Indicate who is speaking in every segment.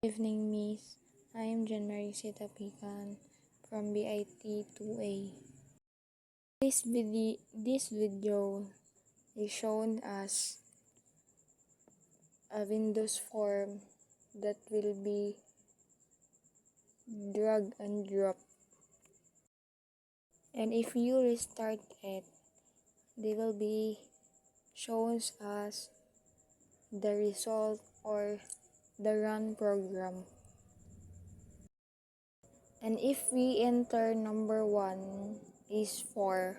Speaker 1: Evening, Miss. I am Jan Marie Sitapican from BIT 2A. This video is shown as a Windows form that will be drag and drop. And if you restart it, they will be shown as the result or the run program. And if we enter number 1 is 4,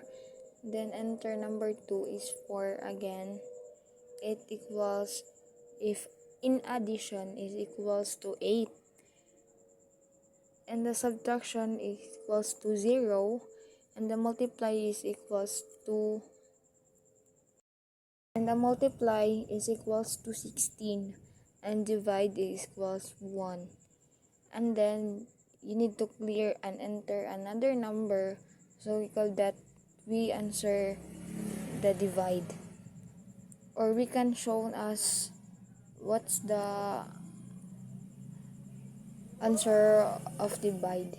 Speaker 1: then enter number 2 is 4 again, it equals, if in addition, is equals to 8. And the subtraction is equals to 0. And the multiply is equals to 16. And divide is equals 1. And then you need to clear and enter another number, so we call that we answer the divide. Or we can show us what's the answer of divide.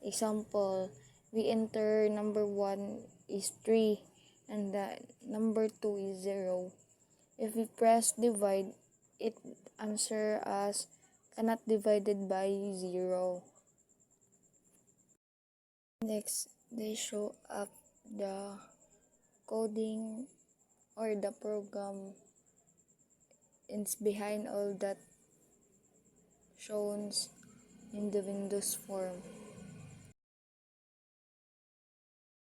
Speaker 1: Example, we enter number 1 is 3 and the number 2 is 0. If we press divide, it answer as cannot divided by 0. Next, they show up the coding or the program is behind all that shown in the Windows form.